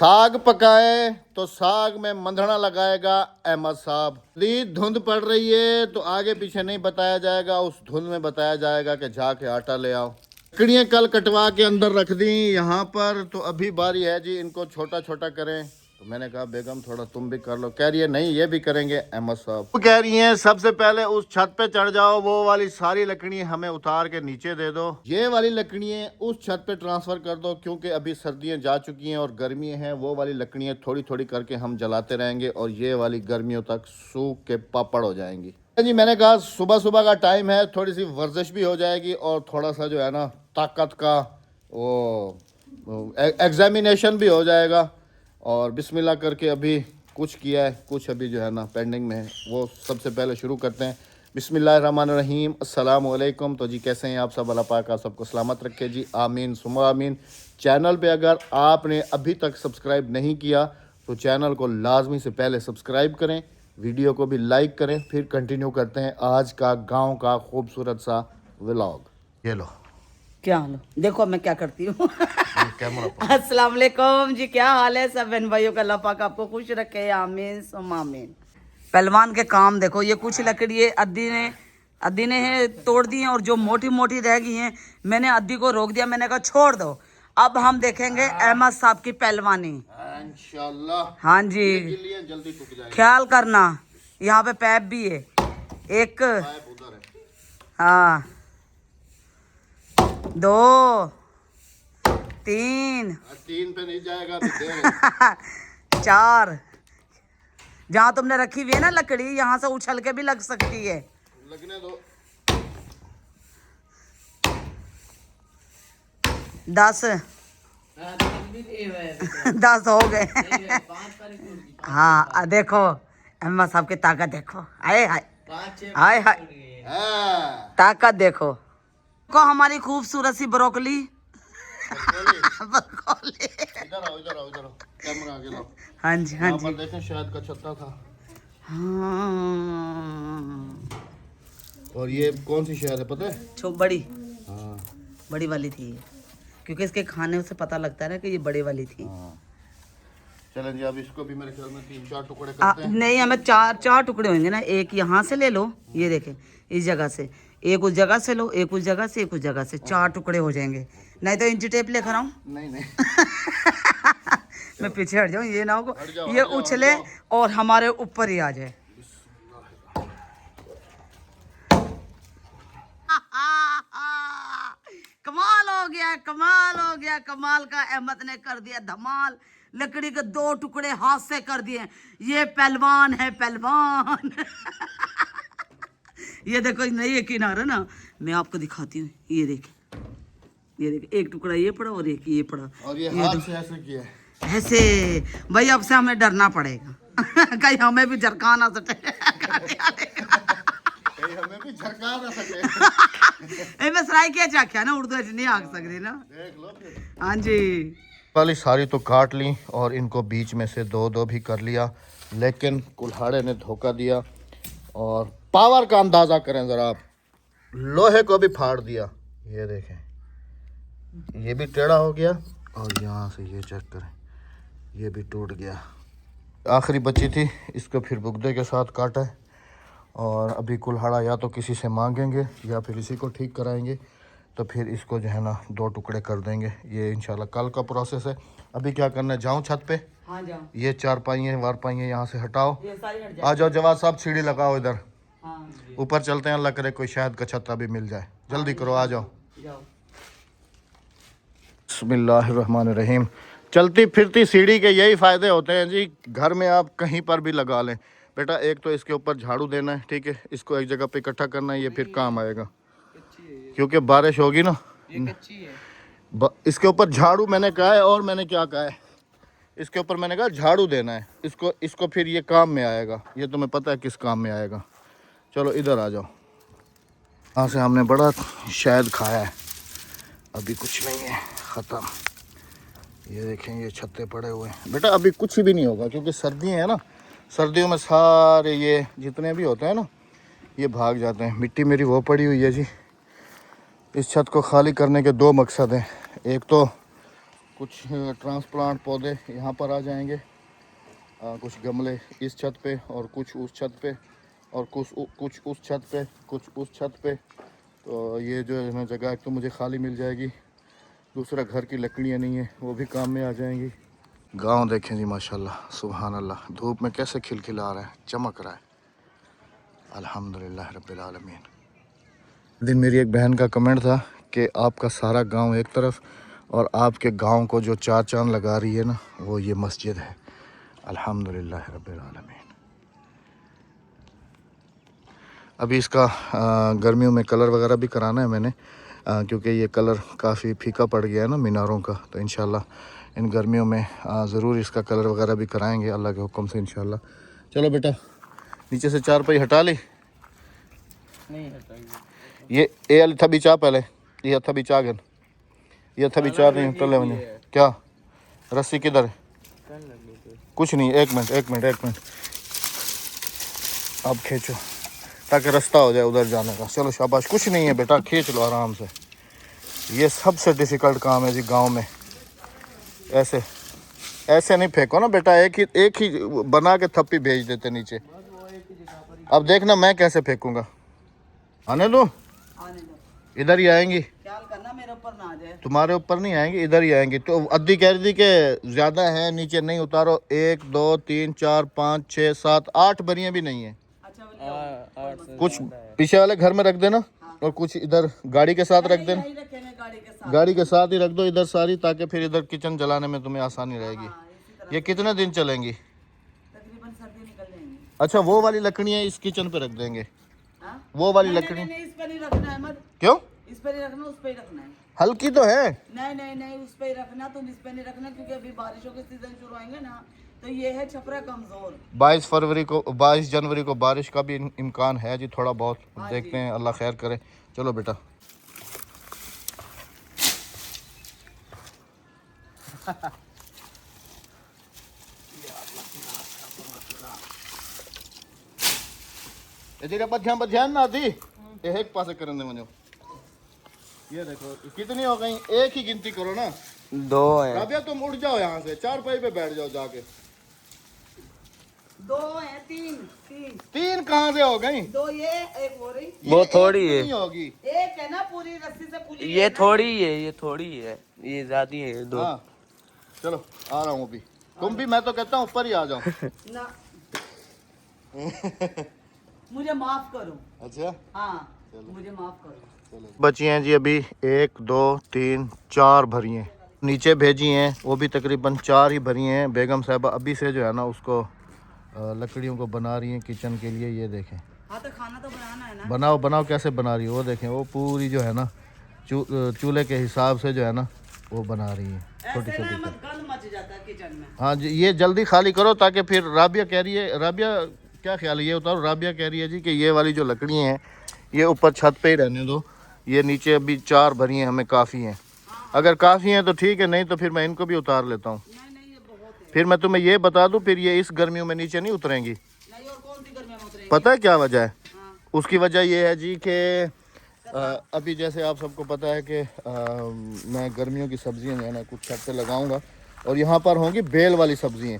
साग पकाए तो साग में मंधना लगाएगा अहमद साहब। धुंध पड़ रही है तो आगे पीछे नहीं बताया जाएगा, उस धुंध में बताया जाएगा कि जाके आटा ले आओ। लकड़ियाँ कल कटवा के अंदर रख दी यहाँ पर, तो अभी बारी है जी इनको छोटा छोटा करें। तो मैंने कहा बेगम थोड़ा तुम भी कर लो, कह रही है नहीं ये भी करेंगे अहमद साहब। वो कह रही हैं सबसे पहले उस छत पे चढ़ जाओ, वो वाली सारी लकड़ियाँ हमें उतार के नीचे दे दो, ये वाली लकड़ियाँ उस छत पे ट्रांसफर कर दो, क्योंकि अभी सर्दियाँ जा चुकी हैं और गर्मियाँ हैं। वो वाली लकड़ियाँ थोड़ी थोड़ी करके हम जलाते रहेंगे और ये वाली गर्मियों तक सूख के पापड़ हो जाएंगी। जी मैंने कहा सुबह सुबह का टाइम है, थोड़ी सी वर्जिश भी हो जाएगी और थोड़ा सा जो है ना ताकत का वो एग्जामिनेशन भी हो जाएगा। और बिस्मिल्लाह करके अभी कुछ किया है, कुछ अभी जो है ना पेंडिंग में है, वो सबसे पहले शुरू करते हैं। बिस्मिल्लाहिर्रहमानिर्रहीम, अस्सलाम वालेकुम। तो जी कैसे हैं आप सब? अल्लाह पाक आप सबको सलामत रखे जी, आमीन सुम्मा आमीन। चैनल पे अगर आपने अभी तक सब्सक्राइब नहीं किया तो चैनल को लाजमी से पहले सब्सक्राइब करें, वीडियो को भी लाइक करें। फिर कंटिन्यू करते हैं आज का गाँव का खूबसूरत सा व्लॉग। ये लो क्या हाल है? देखो मैं क्या करती हूँ। अस्सलाम वालेकुम जी, क्या हाल है सब बहन भाइयों का? अल्लाह पाक आपको खुश रखे, आमीन सुम्मा आमीन। पहलवान के काम देखो, ये कुछ लकड़ी अद्दी ने है तोड़ दी हैं और जो मोटी मोटी रह गई हैं मैंने अद्दी को रोक दिया, मैंने कहा छोड़ दो। अब हम देखेंगे अहमद साहब की पहलवानी इंशाल्लाह। हाँ जी, जल्दी टूट जाएगा, ख्याल करना। यहाँ पे पैप भी है एक, हाँ 2 3 3 पे नहीं जाएगा तो 4। जहाँ तुमने रखी हुई है ना लकड़ी, यहाँ से उछल के भी लग सकती है। लगने दो। 10 10 हो गए। हाँ देखो अम्मा साहब की ताकत देखो, आए हाय हाय हाय, ताकत देखो को हमारी खूबसूरत सी ब्रोकली। ब्रोकली इधर आओ इधर आओ इधर आओ, कैमरा आगे लाओ। हाँ जी हाँ जी, देखें शायद का छत्ता था। हाँ। और ये कौन सी शहर है पता है? बड़ी, हाँ बड़ी वाली थी, क्योंकि इसके खाने से पता लगता है ना कि ये बड़ी वाली थी। हाँ। चलें जी, अब इसको भी मेरे ख्याल में 3-4 टुकड़े करते हैं। नहीं हमें 4 टुकड़े होंगे ना, एक यहाँ से ले लो, ये देखें इस जगह से, एक उस जगह से लो, एक उस जगह से, एक उस जगह से, 4 टुकड़े हो जाएंगे। नहीं तो इंची टेप लेकर आऊं? नहीं नहीं मैं पीछे हट जाऊं, ये ना हो ये उछले और हमारे ऊपर ही आ जाए। कमाल हो गया, कमाल हो गया, कमाल का अहमद ने कर दिया धमाल। लकड़ी के 2 टुकड़े हाथ से कर दिए। ये पहलवान है पहलवान। ये देखो, नहीं यकीन आ रहा ना, मैं आपको दिखाती हूँ। ये देखें, ये देखें, एक टुकड़ा ये पड़ा और एक ये पड़ा, और ये हाथ से ऐसे किया है। ऐसे। भाई अब से हमें डरना पड़ेगा। कहीं हमें भी झरका ना सके। कहीं हमें भी झरका ना सके। मैं सराय क्या चाख्या ना, उर्दू नहीं आ सकती ना, देख लो फिर। हाँ जी। वाली सारी तो काट ली और इनको बीच में से 2-2 भी कर लिया, लेकिन कुल्हाड़े ने धोखा दिया। और पावर का अंदाज़ा करें ज़रा आप, लोहे को भी फाड़ दिया। ये देखें, ये भी टेढ़ा हो गया और यहाँ से ये चेक करें, ये भी टूट गया। आखिरी बची थी, इसको फिर बुगदे के साथ काटा है। और अभी कुल्हाड़ा या तो किसी से मांगेंगे या फिर इसी को ठीक कराएंगे, तो फिर इसको जो है ना 2 टुकड़े कर देंगे। ये इंशाल्लाह कल का प्रोसेस है। अभी क्या करना है, जाऊँ छत पे? हाँ जाओ। ये 4 पाइयाँ वार पाइयाँ यहाँ से हटाओ, आ जाओ जवाब साहब, सीढ़ी लगाओ इधर। हाँ। ऊपर चलते हैं, अल्लाह करे कोई शहद का छत्ता भी मिल जाए। जल्दी करो, आ जाओ। बिस्मिल्लाहिर्रहमानिर्रहीम। चलती फिरती सीढ़ी के यही फ़ायदे होते हैं जी, घर में आप कहीं पर भी लगा लें। बेटा एक तो इसके ऊपर झाड़ू देना है, ठीक है, इसको एक जगह पे इकट्ठा करना है, ये फिर काम आएगा क्योंकि बारिश होगी ना। इसके ऊपर झाड़ू मैंने कहा है, और मैंने क्या कहा है, इसके ऊपर मैंने कहा झाड़ू देना है इसको फिर ये काम में आएगा। ये तुम्हें पता है किस काम में आएगा। चलो इधर आ जाओ। यहाँ से हमने बड़ा शहद खाया है, अभी कुछ नहीं है, ख़त्म। ये देखें, ये छत्ते पड़े हुए हैं। बेटा अभी कुछ भी नहीं होगा क्योंकि सर्दियाँ हैं ना, सर्दियों में सारे ये जितने भी होते हैं ना, ये भाग जाते हैं। मिट्टी मेरी वो पड़ी हुई है जी। इस छत को खाली करने के 2 मकसद हैं। एक तो कुछ ट्रांसप्लांट पौधे यहाँ पर आ जाएंगे, कुछ गमले इस छत पे और कुछ उस छत पे और कुछ उस छत पे, कुछ उस छत पे। तो ये जो है ना जगह एक तो मुझे खाली मिल जाएगी, दूसरा घर की लकड़ियाँ नहीं है वो भी काम में आ जाएंगी। गांव देखें जी माशाल्लाह, सुभान अल्लाह, धूप में कैसे खिलखिला रहा है, चमक रहा है। अल्हम्दुलिल्लाह रब्बिल आलमीन। दिन मेरी एक बहन का कमेंट था कि आपका सारा गांव एक तरफ और आपके गांव को जो चार चांद लगा रही है ना वो ये मस्जिद है। अल्हम्दुलिल्लाह रब्बिल आलमीन। अभी इसका गर्मियों में कलर वगैरह भी कराना है मैंने, क्योंकि ये कलर काफ़ी फीका पड़ गया है ना मीनारों का। तो इंशाल्लाह इन गर्मियों में ज़रूर इसका कलर वगैरह भी कराएंगे अल्लाह के हुक्म से इंशाल्लाह। चलो बेटा, नीचे से चारपाई हटा ली? नहीं हटाइए। ये अली थबी चा पहले, ये थबी चा गन, ये थबी चा नहीं टले बने क्या? रस्सी किधर है? कुछ नहीं, एक मिनट अब खींचो ताकि रास्ता हो जाए उधर जाने का। चलो शाबाश, कुछ नहीं है बेटा, खींच लो आराम से। ये सबसे डिफ़िकल्ट काम है जी गांव में। ऐसे नहीं फेंको ना बेटा, एक ही बना के थप्पी भेज देते नीचे। अब देखना मैं कैसे फेंकूंगा। आने दो, इधर ही आएंगी, ख्याल करना मेरे ऊपर ना आ जाए। तुम्हारे ऊपर नहीं आएंगी, इधर ही आएंगी। तो अद्दी कह रही थी कि ज़्यादा है, नीचे नहीं उतारो। 1 2 3 4 5 6 7 8 बरियाँ भी नहीं है। अच्छा कुछ पीछे वाले घर में रख देना और कुछ इधर गाड़ी के साथ रख देना। गाड़ी के साथ ही रख दो इधर सारी, ताकि फिर इधर किचन जलाने में तुम्हें आसानी रहेगी। ये कितने दिन चलेंगी? तकरीबन सर्दी निकल जाएंगी। अच्छा, वो वाली लकड़ियाँ इस किचन पे रख देंगे। वो वाली लकड़ी इस पे नहीं रखना है, मत। क्यों? इस पे नहीं रखना, उस पे ही रखना है। हल्की तो है। नहीं उस पे ही रखना, तुम इस पे नहीं रखना, क्योंकि अभी बारिशों के सीजन शुरू होंगे ना, तो ये है छपरा कमजोर। 22 जनवरी को बारिश का भी इम्कान है जी, थोड़ा बहुत। देखते हैं, अल्लाह खैर करे। चलो बेटा, ध्यान ना दी एक पासे करने मुझे। ये देखो कितनी हो गई, एक ही गिनती करो ना। 2 है। राबिया तुम उठ जाओ यहाँ से, चारपाई पे बैठ जाओ जाके। 2 है, 3 3 कहाँ से हो गई? 2 ये, एक हो रही। वो थोड़ी है। नहीं होगी, एक है ना पूरी रस्सी से पूरी। ये थोड़ी है, ये थोड़ी है, ये ज्यादा है 2। हाँ चलो आ रहा हूँ अभी। तुम भी, मैं तो कहता हूँ ऊपर ही आ जाओ। ना मुझे माफ करो। अच्छा हाँ, मुझे माफ करो। बची हैं जी अभी 1 2 3 4 भरी हैं, नीचे भेजी हैं वो भी तकरीबन 4 ही भरी हैं। बेगम साहबा अभी से जो है ना उसको लकड़ियों को बना रही हैं किचन के लिए। ये देखें, हाँ तो खाना तो बनाना है ना। बनाओ कैसे बना रही है वो देखें। वो पूरी जो है ना चूल्हे के हिसाब से जो है ना वो बना रही है, छोटी ऐसे ना छोटी। मत गंद मच जाता है किचन में। हाँ जी, ये जल्दी खाली करो ताकि फिर राबिया कह रही है, राबिया क्या ख्याल है ये उतारो। राबिया कह रही है जी कि ये वाली जो लकड़ियाँ हैं ये ऊपर छत पे ही रहने दो, ये नीचे अभी 4 भरी हैं, हमें काफ़ी हैं। अगर काफ़ी हैं तो ठीक है, नहीं तो फिर मैं इनको भी उतार लेता हूँ। नहीं ये बहुत है। फिर मैं तुम्हें ये बता दूँ, फिर ये इस गर्मियों में नीचे नहीं उतरेंगी। नहीं, और कौन सी गर्मी में उतरेंगी? पता है क्या वजह है? हाँ। उसकी वजह ये है जी कि अभी जैसे आप सबको पता है कि मैं गर्मियों की सब्जियां जो है ना कुछ छत पे लगाऊंगा, और यहाँ पर होंगी बेल वाली सब्जियां।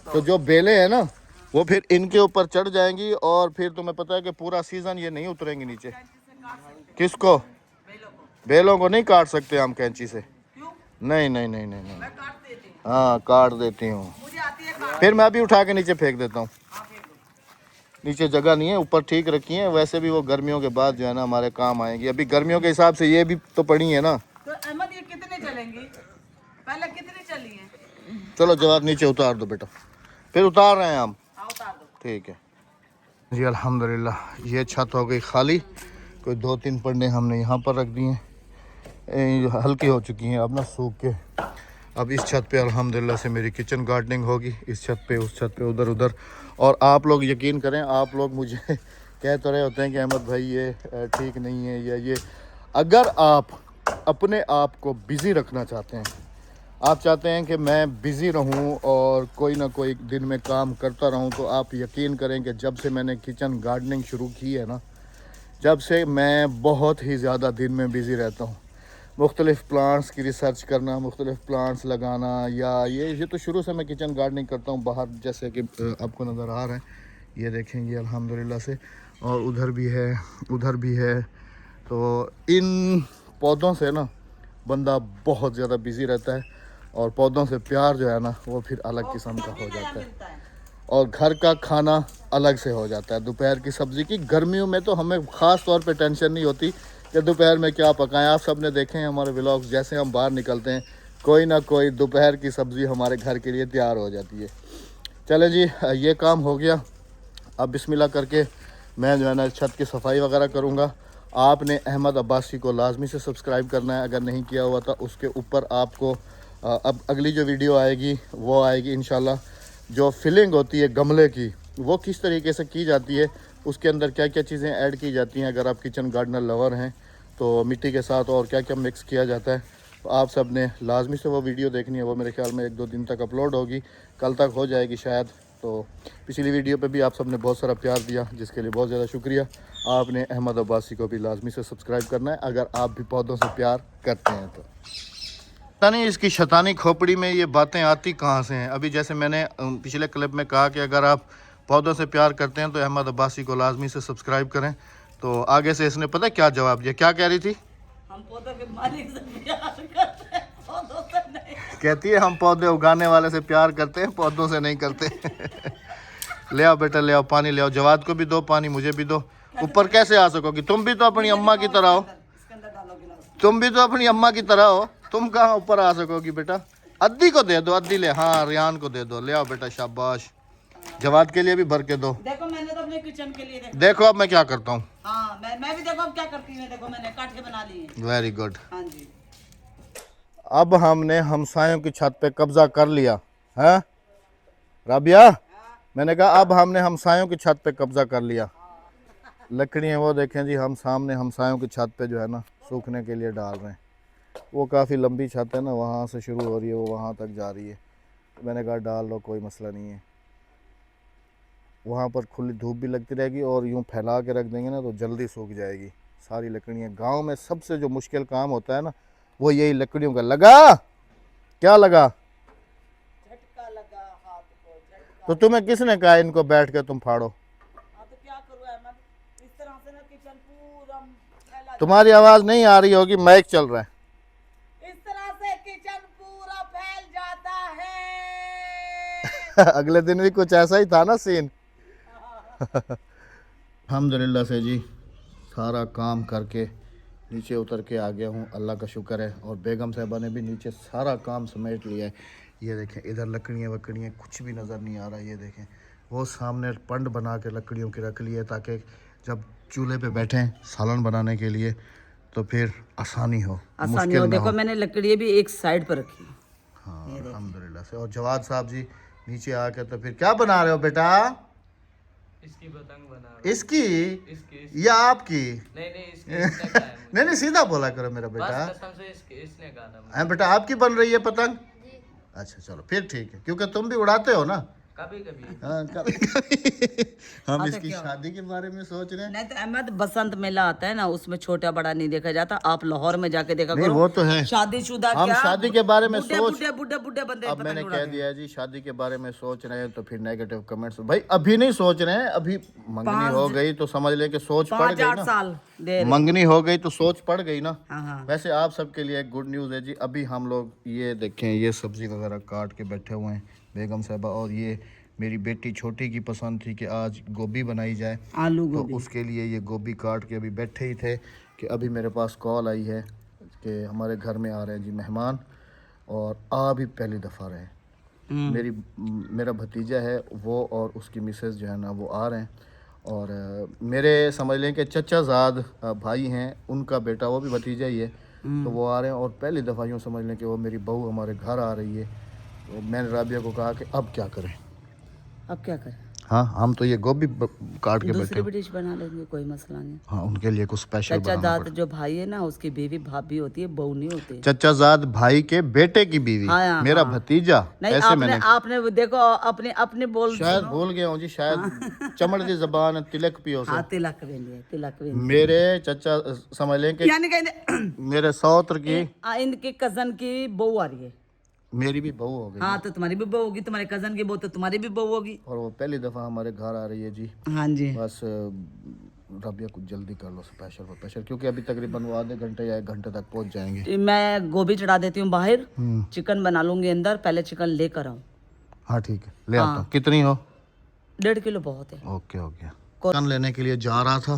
तो जो बेलें हैं ना वो फिर इनके ऊपर चढ़ जाएंगी, और फिर तुम्हें पता है कि पूरा सीज़न ये नहीं उतरेंगी नीचे। किसको? बेलों को नहीं काट सकते हम कैंची से। क्यों? नहीं। मैं काट देती हूँ। हाँ काट देती हूँ, मुझे आती है काट। फिर मैं भी उठा के नीचे फेंक देता हूँ। हाँ, फेंक दो। नीचे जगह नहीं है, ऊपर ठीक रखी है। वैसे भी वो गर्मियों के बाद जो है ना हमारे काम आएंगी। अभी गर्मियों के हिसाब से ये भी तो पड़ी है ना। तो अहमद ये कितने चलेंगी? पहले कितनी चली है? चलो जवाब नीचे उतार दो बेटा, फिर उतार रहे हैं हम। हाँ, उतार दो। ठीक है जी, अल्हम्दुलिल्लाह ये छत हो गई खाली। कोई 2-3 पन्ने हमने यहाँ पर रख दिए हैं, हल्की हो चुकी हैं अब ना सूख के। अब इस छत पे अल्हम्दुलिल्लाह से मेरी किचन गार्डनिंग होगी, इस छत पे उस छत पे उधर उधर। और आप लोग यकीन करें, आप लोग मुझे कह तो रहे होते हैं कि अहमद भाई ये ठीक नहीं है या ये। अगर आप अपने आप को बिज़ी रखना चाहते हैं, आप चाहते हैं कि मैं बिज़ी रहूं और कोई ना कोई दिन में काम करता रहूं, तो आप यकीन करें कि जब से मैंने किचन गार्डनिंग शुरू की है ना, जब से मैं बहुत ही ज़्यादा दिन में बिज़ी रहता हूं। मुख्तलिफ़ प्लांट्स की रिसर्च करना, मुख्तलिफ़ प्लांट्स लगाना, या ये तो शुरू से मैं किचन गार्डनिंग करता हूँ बाहर, जैसे कि आपको नज़र आ रहा है, ये देखेंगे अल्हम्दुलिल्लाह से, और उधर भी है, उधर भी है। तो इन पौधों से ना बंदा बहुत ज़्यादा बिज़ी रहता है, और पौधों से प्यार जो है ना वो फिर अलग किस्म का हो जाता है, और घर का खाना अलग से हो जाता है। दोपहर की सब्ज़ी की गर्मियों में तो हमें ख़ास तौर पे टेंशन नहीं होती कि दोपहर में क्या पकाएं। आप सब ने देखे हैं हमारे व्लॉग्स, जैसे हम बाहर निकलते हैं कोई ना कोई दोपहर की सब्ज़ी हमारे घर के लिए तैयार हो जाती है। चले जी, ये काम हो गया। अब बिस्मिल्लाह करके मैं जो है ना छत की सफाई वगैरह करूँगा। आपने अहमद अब्बासी को लाजमी से सब्सक्राइब करना है, अगर नहीं किया हुआ था। उसके ऊपर आपको अब अगली जो वीडियो आएगी वो आएगी इंशाल्लाह, जो फिलिंग होती है गमले की वो किस तरीके से की जाती है, उसके अंदर क्या क्या चीज़ें ऐड की जाती हैं। अगर आप किचन गार्डनर लवर हैं तो मिट्टी के साथ और क्या क्या मिक्स किया जाता है, तो आप सब ने लाजमी से वो वीडियो देखनी है। वो मेरे ख्याल में 1-2 दिन तक अपलोड होगी, कल तक हो जाएगी शायद। तो पिछली वीडियो पे भी आप सब ने बहुत सारा प्यार दिया, जिसके लिए बहुत ज़्यादा शुक्रिया। आपने अहमद अब्बासी को भी लाजमी से सब्सक्राइब करना है अगर आप भी पौधों से प्यार करते हैं तो। पता नहीं इसकी शैतानी खोपड़ी में ये बातें आती कहाँ से हैं। अभी जैसे मैंने पिछले क्लिप में कहा कि अगर आप पौधों से प्यार करते हैं तो अहमद अब्बासी को लाजमी से सब्सक्राइब करें, तो आगे से इसने पता क्या जवाब दिया, क्या कह रही थी? हम पौधों के मालिक से प्यार करते हैं, पौधों से नहीं। कहती है हम पौधे उगाने वाले से प्यार करते हैं, पौधों से नहीं करते। ले आओ बेटा, ले आओ पानी, ले आओ। जवाद को भी दो पानी, मुझे भी दो। ऊपर कैसे आ सकोगी? तुम भी तो अपनी अम्मा की तरह हो, इसके अंदर डालो गिलास। तुम भी तो अपनी अम्मा की तरह हो, तुम कहाँ ऊपर आ सकोगी बेटा? अद्दी को दे दो, अद्दी ले, हाँ रियान को दे दो। ले आओ बेटा, शाबाश। जवाद के लिए भी भर के दो। देखो मैंने तो अपने किचन के लिए देखो अब मैं क्या करता हूँ। हाँ मैं भी देखो अब क्या करती हूँ। देखो मैंने काट के बना ली है। Very good. हाँ जी। अब हमने हमसायों की छत पे कब्जा कर लिया है राबिया। मैंने कहा अब हमने हमसायों की छत पे कब्जा कर लिया। लकड़ियाँ वो देखें जी, हम सामने हमसायों की छत पे जो है ना सूखने के लिए डाल रहे हैं। वो काफ़ी लंबी छत है ना, वहाँ से शुरू हो रही है, वो वहाँ तक जा रही है। तो मैंने कहा डाल लो, कोई मसला नहीं है। वहाँ पर खुली धूप भी लगती रहेगी, और यूँ फैला के रख देंगे ना तो जल्दी सूख जाएगी सारी लकड़ियाँ। गांव में सबसे जो मुश्किल काम होता है ना वो यही लकड़ियों का। लगा क्या लगा? झटका लगा हाथ को, झटका। तो तुम्हें किसने कहा इनको बैठ के तुम फाड़ो? हाँ तो क्या करूँ अहमद, इस तरह से ना किचन पूरा फैला। तुम्हारी आवाज़ नहीं आ रही होगी, माइक चल रहा है। इस तरह से किचन पूरा फैल जाता है। अगले दिन भी कुछ ऐसा ही था ना सीन। अल्हम्दुलिल्लाह से जी सारा काम करके नीचे उतर के आ गया हूँ, अल्लाह का शुक्र है। और बेगम साहबा ने भी नीचे सारा काम समेट लिया है। ये देखें इधर लकड़ियाँ वकड़ियाँ कुछ भी नज़र नहीं आ रहा। ये देखें वो सामने पंड बना के लकड़ियों की रख ली है, ताकि जब चूल्हे पे बैठें सालन बनाने के लिए तो फिर आसानी हो, आसानी हो। देखो मैंने लकड़ी भी एक साइड पर रखी। हाँ अल्हम्दुलिल्लाह से। और जवाद साहब जी नीचे आके तो फिर क्या बना रहे हो बेटा? इसकी पतंग बना रहा इसकी इसकी या आपकी? नहीं नहीं इसकी इसने कहा है मुझे। नहीं सीधा बोला करो मेरा बेटा। बस कसम से इसने कहा था मुझे। हाँ बेटा, आपकी बन रही है पतंग? अच्छा चलो फिर ठीक है, क्योंकि तुम भी उड़ाते हो ना। कभी कभी हाँ कभी कभी। हम हाँ, तो इसकी क्या? शादी के बारे में सोच रहे हैं। नहीं तो अहमद बसंत मेला आता है ना, उसमें छोटा बड़ा नहीं देखा जाता। आप लाहौर में जाके देखा नहीं करो। वो तो है। शादीशुदा हम क्या शादी के बारे में बुड्ढे सोच, बुड्ढे बुड्ढे बुड्ढे बंदे अब पतंग मैंने उड़ाते कह हैं। दिया है जी शादी के बारे में सोच रहे हैं तो फिर नेगेटिव कमेंट्स। भाई अभी नहीं सोच रहे हैं, अभी मंगनी हो गई तो समझ ले कि सोच पड़ 5-8 गई ना। साल दे रहे। मंगनी हो गई तो सोच पड़ गई ना। हाँ हाँ। वैसे आप सबके लिए एक गुड न्यूज़ है जी। अभी हम लोग ये देखें, ये सब्ज़ी वगैरह काट के बैठे हुए हैं बेगम साहबा, और ये मेरी बेटी छोटी की पसंद थी कि आज गोभी बनाई जाए, आलू तो गोभी। उसके लिए ये गोभी काट के अभी बैठे ही थे कि अभी मेरे पास कॉल आई है कि हमारे घर में आ रहे हैं जी मेहमान, और आ भी पहली दफ़ा रहे हैं। मेरा भतीजा है वो और उसकी मिसेस जो है ना वो आ रहे हैं, और मेरे समझ लें कि चचाजाद भाई हैं, उनका बेटा वो भी भतीजा ही है, तो वो आ रहे हैं। और पहली दफ़ा यूँ समझ लें कि वो मेरी बहू हमारे घर आ रही है। तो मैंने राबिया को कहा कि अब क्या करें, अब क्या करें? हाँ हम तो ये गोभी काट के बैठे दूसरी हैं। भी डिश बना लेंगे, कोई मसला नहीं। हाँ उनके लिए कुछ स्पेशल चचा बनाना दाद जो भाई है ना, उसकी बीवी भाभी होती है, बहू नहीं होती है। चचाजाद भाई के बेटे की बीवी, हाँ, मेरा हाँ। भतीजा, नहीं ऐसे आपने मैंने आपने वो देखो अपने अपने बोल शायद सुनो। भूल गया हूँ जी, शायद चमड़ दी जबान तिलक पियो से। हाँ तिलक वेंदी, तिलक वेंदी। मेरे चचा समझ लें कि यानी कहते मेरे सौत्र की इनके कजन की बहू आ रही है। मेरी भी बहू हो गई हाँ तो तुम्हारी भी बहू होगी, तुम्हारे कजन की बहू तो तुम्हारी भी बहू होगी। और वो पहली दफा हमारे घर आ रही है जी। हाँ जी। बस रबिया कुछ जल्दी कर लो, स्पेशल क्योंकि अभी तकरीबन वो आधे घंटे या 1 घंटे तक पहुंच जाएंगे। मैं गोभी चढ़ा देती हूँ बाहर, चिकन बना लूंगी अंदर, पहले चिकन लेकर आऊँ। हाँ ठीक है, ले आता हूँ। कितनी हो? 1.5 किलो बहुत है। ओके हो गया। चिकन लेने के लिए जा रहा था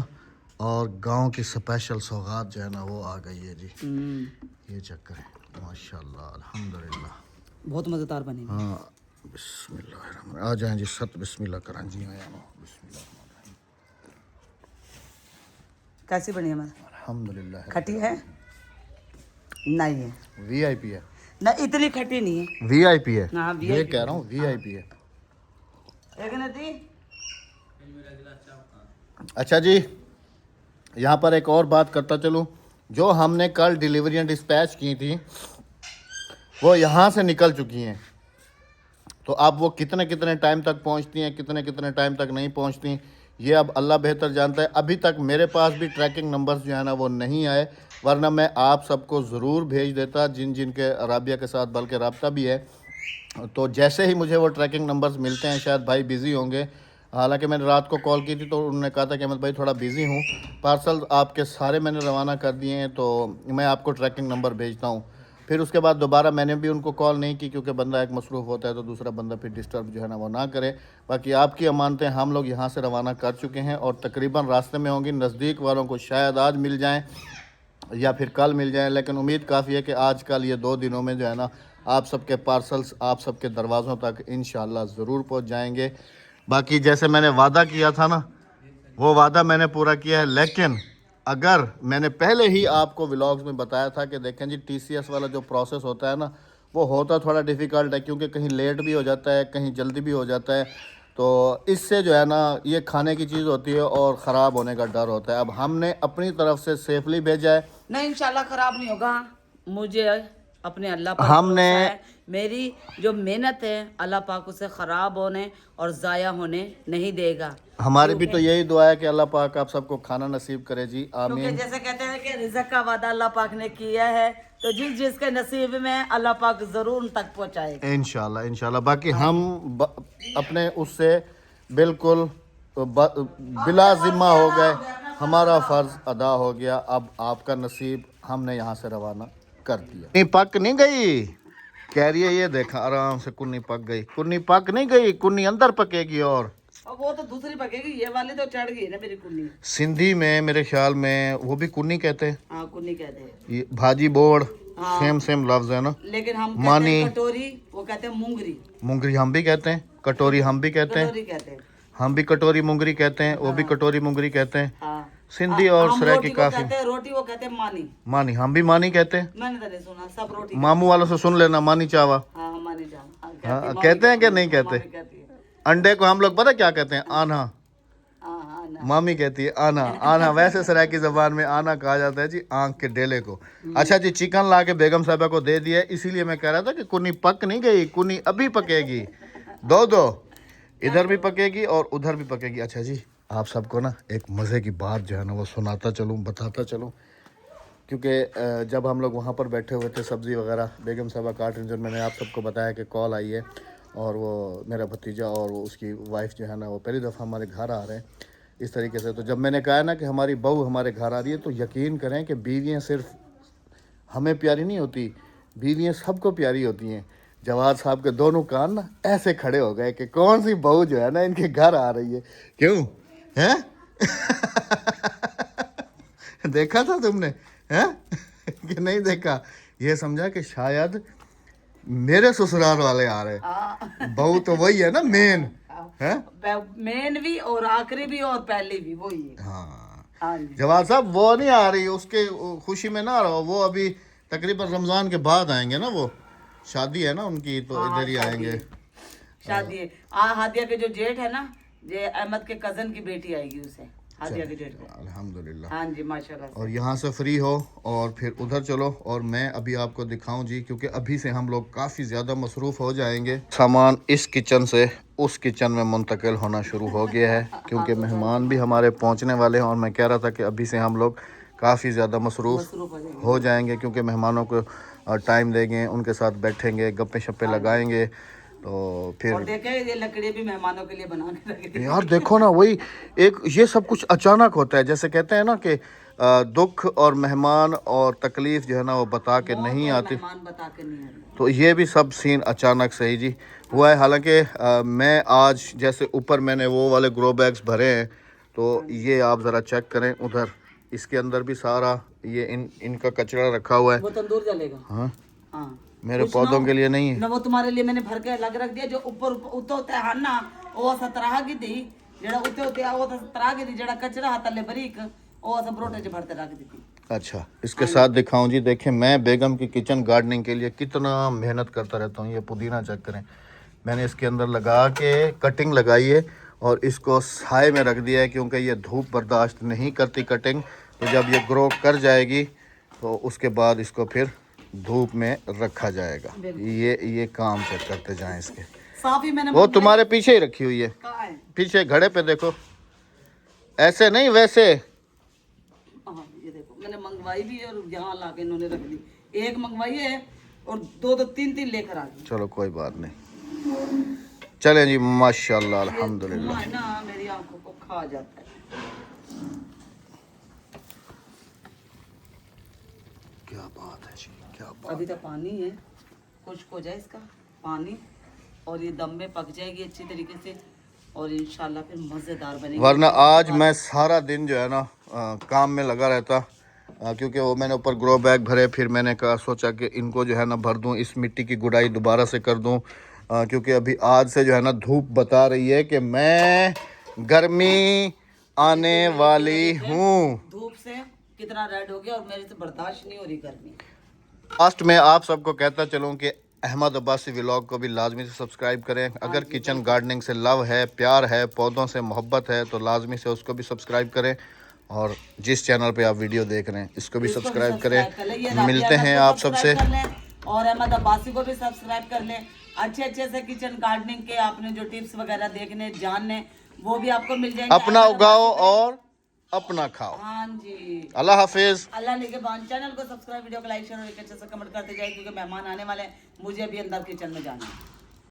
और गांव की स्पेशल सौगात जो है ना वो आ गई है जी। ये चक्कर है, माशाल्लाह अल्हम्दुलिल्लाह, बहुत मजेदार बनेगी। हाँ बिस्मिल्लाह आ जाएं जी, सत बिस्मिल्लाह करां जी। आया नो बिस्मिल्लाह, कैसी बनी है? अल्हम्दुलिल्लाह। खट्टी है? नहीं है। वीआईपी है ना, इतनी खट्टी नहीं है। वीआईपी है। हाँ ये कह रहा हूँ वीआईपी है। एक नदी। अच्छा जी, यहाँ पर एक और बात करता चलूँ, जो हमने कल डिलीवरियाँ डिस्पैच की थी वो यहाँ से निकल चुकी हैं। तो अब वो कितने कितने टाइम तक पहुँचती हैं, कितने कितने टाइम तक नहीं पहुँचती, ये अब अल्लाह बेहतर जानता है। अभी तक मेरे पास भी ट्रैकिंग नंबर्स जो है ना वो नहीं आए, वरना मैं आप सबको ज़रूर भेज देता, जिन जिन के राबिया के साथ बल्कि रब्ता भी है। तो जैसे ही मुझे वो ट्रैकिंग नंबर्स मिलते हैं, शायद भाई बिज़ी होंगे, हालांकि मैंने रात को कॉल की थी तो उन्होंने कहा था कि अहमद भाई थोड़ा बिज़ी हूँ, पार्सल आपके सारे मैंने रवाना कर दिए हैं, तो मैं आपको ट्रैकिंग नंबर भेजता हूँ। फिर उसके बाद दोबारा मैंने भी उनको कॉल नहीं की, क्योंकि बंदा एक मसरूफ़ होता है तो दूसरा बंदा फिर डिस्टर्ब जो है ना वो ना करे। बाकी आपकी अमानतें हम लोग यहाँ से रवाना कर चुके हैं और तकरीबन रास्ते में होंगी। नज़दीक वालों को शायद आज मिल जाएँ या फिर कल मिल जाएँ, लेकिन उम्मीद काफ़ी है कि आज कल ये 2 दिनों में जो है ना आप सबके पार्सल्स आप सबके दरवाज़ों तक इंशाल्लाह ज़रूर पहुँच जाएंगे। बाकी जैसे मैंने वादा किया था ना, वो वादा मैंने पूरा किया है। लेकिन अगर मैंने पहले ही आपको व्लॉग्स में बताया था कि देखें जी, TCS वाला जो प्रोसेस होता है ना वो होता थोड़ा डिफ़िकल्ट है, क्योंकि कहीं लेट भी हो जाता है, कहीं जल्दी भी हो जाता है। तो इससे जो है ना ये खाने की चीज़ होती है और ख़राब होने का डर होता है। अब हमने अपनी तरफ से सेफली भेजा है। नहीं इंशाल्लाह खराब नहीं होगा, मुझे अपने अल्लाह पर हमने भरोसा है। मेरी जो मेहनत है अल्लाह पाक उसे ख़राब होने और ज़ाया होने नहीं देगा। हमारी भी तो यही दुआ है कि अल्लाह पाक आप सबको खाना नसीब करे जी, क्योंकि आमीन। जैसे कहते हैं कि रिज़्क़ का वादा अल्लाह पाक ने किया है, तो जिस जिसके नसीब में अल्लाह पाक ज़रूर उन तक पहुँचाएगा इंशाल्लाह इंशाल्लाह। बाकी हम अपने उससे बिल्कुल बिला ज़िम्मा हो गए, हमारा फ़र्ज़ अदा हो गया। अब आपका नसीब हमने यहाँ से रवाना कर दिया। कुन्नी पक नहीं गई, कह रही है ये देखा आराम से कुन्नी पक गई। कुन्नी पक नहीं गई, कुन्नी अंदर पकेगी। और वो तो दूसरी पकेगी, ये वाली तो चढ़ गई ना मेरी कुन्नी। सिंधी में मेरे ख्याल में वो भी कुन्नी कहते हैं। हाँ कुन्नी कहते हैं। ये भाजी बोर्ड हाँ। सेम लफ्ज है ना। लेकिन हम मानी, कहते हैं कटोरी, वो कहते हैं मुंगरी। मुंगरी हम भी कहते हैं, कटोरी हम भी कहते हैं, कटोरी कहते हैं। हम भी कटोरी मुंगरी कहते हैं, वो भी कटोरी मुंगरी कहते हैं। हाँ। सिंधी और हम सराय रोटी की को काफी। कहते हैं रोटी, वो कहते हैं मानी। मानी हम भी मानी कहते हैं। मैंने तो नहीं सुना, सब रोटी। मामू वालों से सुन लेना, मानी चावा। हाँ मानी जान। हाँ, कहते हैं कि नहीं कहते? कहती है। अंडे को हम लोग पता क्या कहते हैं? आना। हाँ हाँ ना। मामी कहती है आना। आना वैसे सराय की जबान में आना कहा जाता है जी आंख के डेले को। अच्छा जी, चिकन ला के बेगम साहबा को दे दिया, इसीलिए मैं कह रहा था कि कुन्नी पक नहीं गई, कुन्नी अभी पकेगी। दो इधर भी पकेगी और उधर भी पकेगी। अच्छा जी, आप सबको ना एक मज़े की बात जो है ना वो सुनाता चलूँ, बताता चलूँ, क्योंकि जब हम लोग वहाँ पर बैठे हुए थे सब्ज़ी वगैरह बेगम साहबा काट रही, जो मैंने आप सबको बताया कि कॉल आई है और वो मेरा भतीजा और वो उसकी वाइफ जो है ना वो पहली दफ़ा हमारे घर आ रहे हैं इस तरीके से। तो जब मैंने कहा ना कि हमारी बहू हमारे घर आ रही है, तो यकीन करें कि बीवियाँ सिर्फ हमें प्यारी नहीं होती, बीवियाँ सबको प्यारी होती हैं। जवाद साहब के दोनों कान ना ऐसे खड़े हो गए कि कौन सी बहू जो है ना इनके घर आ रही है। क्यों हैं? देखा था तुमने हैं कि नहीं देखा? ये समझा कि शायद मेरे ससुराल वाले आ रहे। बहू तो वही है ना मेन है, मेन भी और आखिरी भी और पहली भी वही है। हाँ हाँ जी। जवाद साहब वो नहीं आ रही, उसके खुशी में ना रहो, वो अभी तकरीबन रमज़ान के बाद आएंगे ना, वो शादी है ना उनकी, तो इधर ही आएंगे। शादी है। हादिया के जो जेठ है ना ये अहमद के कजन की बेटी आएगी उसे हादिया की डेट को। अल्हम्दुलिल्लाह। हाँ जी माशाल्लाह से। और यहाँ से फ्री हो और फिर उधर चलो और मैं अभी आपको दिखाऊं जी, क्योंकि अभी से हम लोग काफ़ी ज़्यादा मसरूफ़ हो जाएंगे। सामान इस किचन से उस किचन में मुंतकिल होना शुरू हो गया है क्योंकि मेहमान भी हमारे पहुँचने वाले हैं और मैं कह रहा था कि अभी से हम लोग काफ़ी ज़्यादा मसरूफ़ हो जाएंगे क्योंकि मेहमानों को टाइम देंगे, उनके साथ बैठेंगे, गप्पे शप्पे लगाएंगे। तो फिर और देखे ये लकड़ी भी मेहमानों के लिए बना के रख दी। यार देखो ना, वही एक ये सब कुछ अचानक होता है। जैसे कहते हैं ना कि दुख और मेहमान और तकलीफ जो है ना वो बता के नहीं आती, मेहमान बता के नहीं आते। तो ये भी सब सीन अचानक से ही जी हुआ है। हालांकि मैं आज जैसे ऊपर मैंने वो वाले ग्रो बैग्स भरे हैं, तो ये आप ज़रा चेक करें उधर, इसके अंदर भी सारा ये इनका कचरा रखा हुआ है। वो तंदूर जलेगा। हाँ, हाँ मेरे पौधों के लिए नहीं है ना, वो तुम्हारे लिए मैंने भर के अलग रख दिया। जो ऊपर उतो होते है ना वो सतराह की थी, जेड़ा उते होते आ वो सतराह की थी, जेड़ा कचरा हाथले बरीक वो सब रोटे च भरते रख दी थी। अच्छा, इसके साथ दिखाऊं जी, देखें मैं बेगम की किचन गार्डनिंग के लिए कितना मेहनत करता रहता हूँ। ये पुदीना चेक करें, मैंने इसके अंदर लगा के कटिंग लगाई है और इसको साए में रख दिया है क्योंकि ये धूप बर्दाश्त नहीं करती कटिंग। तो जब ये ग्रो कर जाएगी तो उसके बाद इसको फिर धूप में रखा जाएगा। ये काम चेक करते जाएं इसके। साफ ही मैंने वो तुम्हारे पीछे ही रखी हुई है, कहा है। पीछे घड़े पे देखो, ऐसे नहीं वैसे। हाँ ये देखो मैंने मंगवाई भी है और यहाँ लाके इन्होंने रख दी। एक मंगवाई है और दो तीन लेकर आ गई। चलो कोई बात नहीं, चलें जी, माशाल्लाह अल्हम्दुलिल्लाह। है ना मेरी आंखों को खा जाता है। क्या बात है जी, क्या बात। अभी तो पानी है, खुश्क हो जाए इसका पानी और ये दम में पक जाएगी अच्छी तरीके से और इंशाल्लाह फिर मज़ेदार बनेगी। वरना आज मैं सारा दिन जो है ना काम में लगा रहता, क्योंकि वो मैंने ऊपर ग्रो बैग भरे, फिर मैंने कहा सोचा कि इनको जो है ना भर दूं, इस मिट्टी की गुड़ाई दोबारा से कर दूं, क्योंकि अभी आज से जो है ना धूप बता रही है कि मैं गर्मी आने वाली हूँ। धूप से कितना रेड हो गया और मेरे से बर्दाश्त नहीं हो रही गर्मी। लास्ट में आप सबको कहता चलूँ कि अहमद अब्बासी व्लॉग को भी लाजमी से सब्सक्राइब करें। अगर किचन गार्डनिंग से लव है, प्यार है, पौधों से मोहब्बत है तो लाजमी से उसको भी सब्सक्राइब करें और जिस चैनल पे आप वीडियो देख रहे हैं इसको भी सब्सक्राइब करें। मिलते हैं आप सबसे। और अहमद अब्बासी को भी सब्सक्राइब कर लें। अच्छे से किचन गार्डनिंग के आपने जो टिप्स वगैरह देखने जानने वो भी आपको मिल जाएंगे। अपना उगाओ और अपना खाओ। हाँ जी, अल्लाह हाफिज। अल्लाह निगहबान। चैनल को सब्सक्राइब, वीडियो को लाइक शेयर और एक अच्छे से कमेंट करते जाए क्योंकि मेहमान आने वाले हैं, मुझे भी अंदर किचन में जाना है।